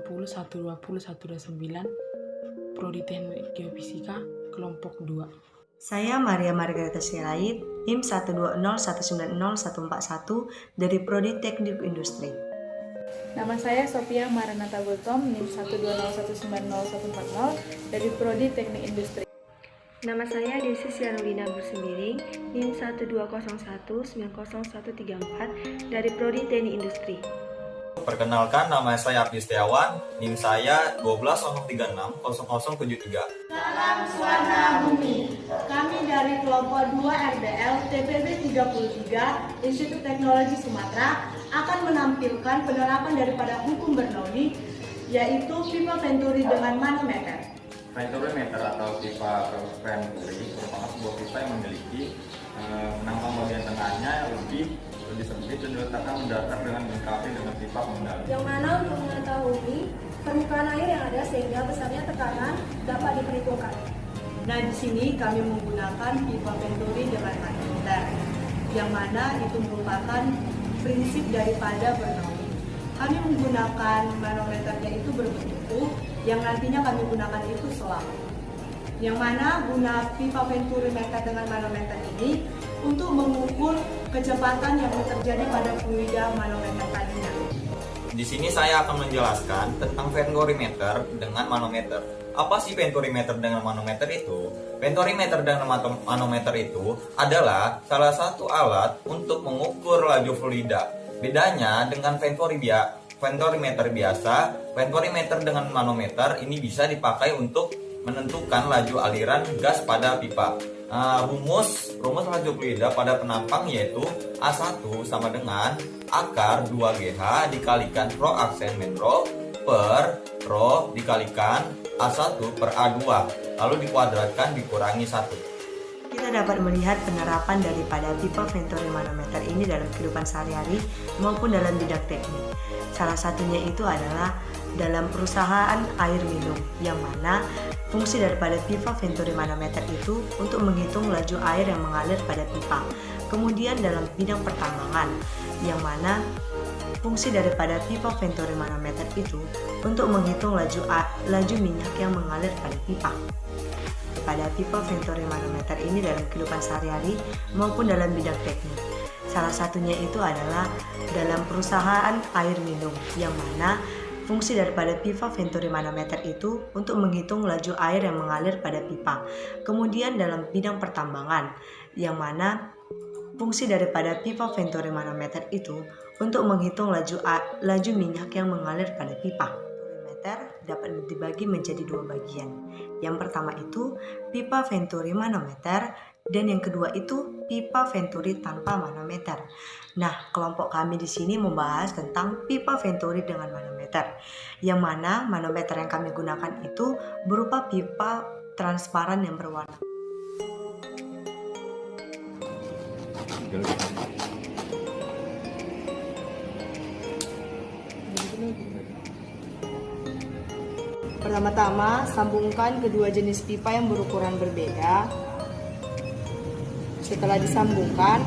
120, 120, 129, Prodi Teknik Geofisika, kelompok 2. Saya Maria Margareta Sirait, NIM 120190141 dari Prodi Teknik Industri. Nama saya Sophia Maranata Gultom, NIM 120190140 dari Prodi Teknik Industri. Nama saya Desi Sianulina Bursembiring, NIM 120190134 dari Prodi Teknik Industri. Perkenalkan, nama saya Abdi Setiawan, NIM saya 120360073. Salam Suara Bumi. Kami dari kelompok 2 RBL TPB 33 Institut Teknologi Sumatera akan menampilkan penerapan daripada hukum Bernoulli, yaitu pipa venturi dengan manometer. Venturimeter atau pipa venturi merupakan sebuah pipa yang memiliki penampang bagian tengahnya lebih sempit dan diletakkan mendatar dengan dilengkapi dengan pipa pengendali. Yang mana untuk mengetahui permukaan air yang ada sehingga besarnya tekanan dapat diperhitungkan. Nah, di sini kami menggunakan pipa venturi dengan manometer, yang mana itu merupakan prinsip daripada Bernoulli. Kami menggunakan manometernya itu berbentuk U, yang nantinya kami gunakan itu selang. Yang mana guna pipa venturimeter dengan manometer ini untuk mengukur kecepatan yang terjadi pada fluida manometer tadinya. Di sini saya akan menjelaskan tentang venturimeter dengan manometer. Apa sih venturimeter dengan manometer itu? Venturimeter dengan manometer itu adalah salah satu alat untuk mengukur laju fluida. Bedanya dengan venturimeter biasa, venturimeter dengan manometer ini bisa dipakai untuk menentukan laju aliran gas pada pipa. Rumus laju fluida pada penampang yaitu A1 sama dengan akar 2GH dikalikan rho aksen min rho per rho dikalikan A1 per A2, lalu dikuadratkan dikurangi 1. Kita dapat melihat penerapan daripada pipa venturi manometer ini dalam kehidupan sehari-hari maupun dalam bidang teknik. Salah satunya itu adalah dalam perusahaan air minum, yang mana fungsi daripada pipa venturi manometer itu untuk menghitung laju air yang mengalir pada pipa. Kemudian dalam bidang pertambangan, yang mana fungsi daripada pipa venturi manometer itu untuk menghitung laju minyak yang mengalir pada pipa. Pada pipa venturi manometer ini dalam kehidupan sehari-hari maupun dalam bidang teknik. Salah satunya itu adalah dalam perusahaan air minum, yang mana fungsi daripada pipa venturi manometer itu untuk menghitung laju air yang mengalir pada pipa. Kemudian dalam bidang pertambangan, yang mana fungsi daripada pipa venturi manometer itu untuk menghitung laju minyak yang mengalir pada pipa. Venturimeter dapat dibagi menjadi dua bagian. Yang pertama itu pipa venturi manometer, dan yang kedua itu pipa venturi tanpa manometer. Nah, kelompok kami di sini membahas tentang pipa venturi dengan manometer, yang mana manometer yang kami gunakan itu berupa pipa transparan yang berwarna. Pertama-tama, sambungkan kedua jenis pipa yang berukuran berbeda. Setelah disambungkan,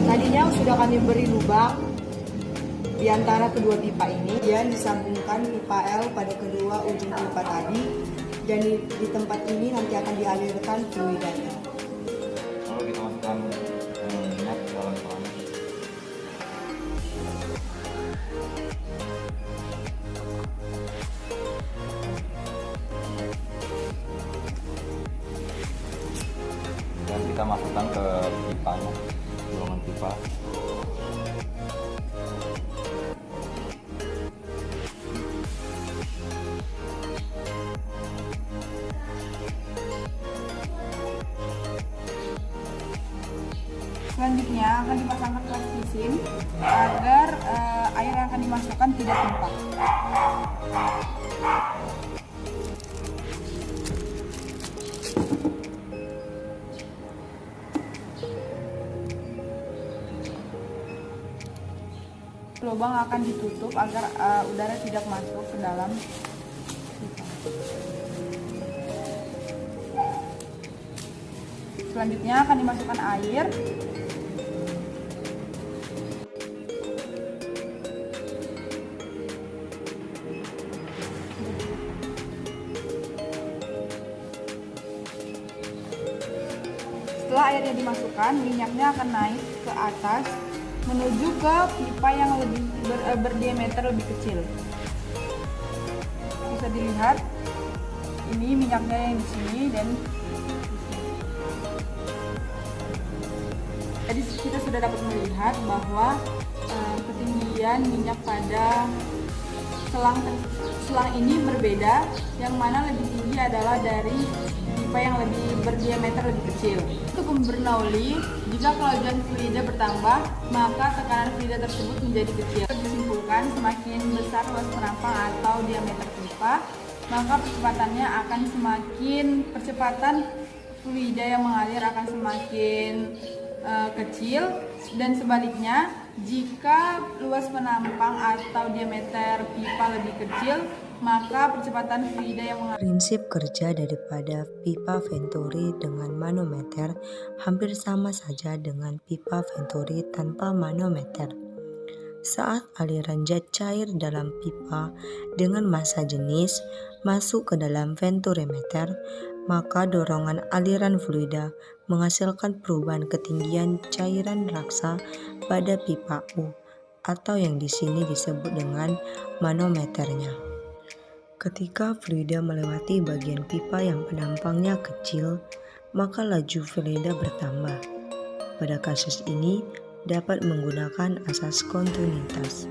tadinya sudah kami beri lubang di antara kedua pipa ini, dan disambungkan pipa L pada kedua ujung pipa tadi, dan di tempat ini nanti akan dialirkan fluidanya. Lalu kita masukkan minyak ke dalam keran. Dan kita masukkan ke pipanya, bolongan pipa. Selanjutnya akan dipasangkan plastisin agar air yang akan dimasukkan tidak tumpah. Lubang akan ditutup agar udara tidak masuk ke dalam pipa. Selanjutnya akan dimasukkan air. Setelah airnya dimasukkan, minyaknya akan naik ke atas menuju ke pipa yang lebih berdiameter lebih kecil. Bisa dilihat, ini minyaknya yang di sini dan di sini. Jadi kita sudah dapat melihat bahwa ketinggian minyak pada selang ini berbeda, yang mana lebih tinggi adalah dari pipa yang lebih berdiameter lebih kecil. Untuk Bernoulli, jika kelajuan fluida bertambah, maka tekanan fluida tersebut menjadi kecil. Disimpulkan, semakin besar luas penampang atau diameter pipa, maka percepatan fluida yang mengalir akan semakin kecil, dan sebaliknya jika luas penampang atau diameter pipa lebih kecil, maka percepatan fluida yang mengalir. Prinsip kerja daripada pipa Venturi dengan manometer hampir sama saja dengan pipa Venturi tanpa manometer. Saat aliran zat cair dalam pipa dengan massa jenis masuk ke dalam venturimeter, maka dorongan aliran fluida menghasilkan perubahan ketinggian cairan raksa pada pipa U, atau yang di sini disebut dengan manometernya. Ketika fluida melewati bagian pipa yang penampangnya kecil, maka laju fluida bertambah. Pada kasus ini dapat menggunakan asas kontinuitas.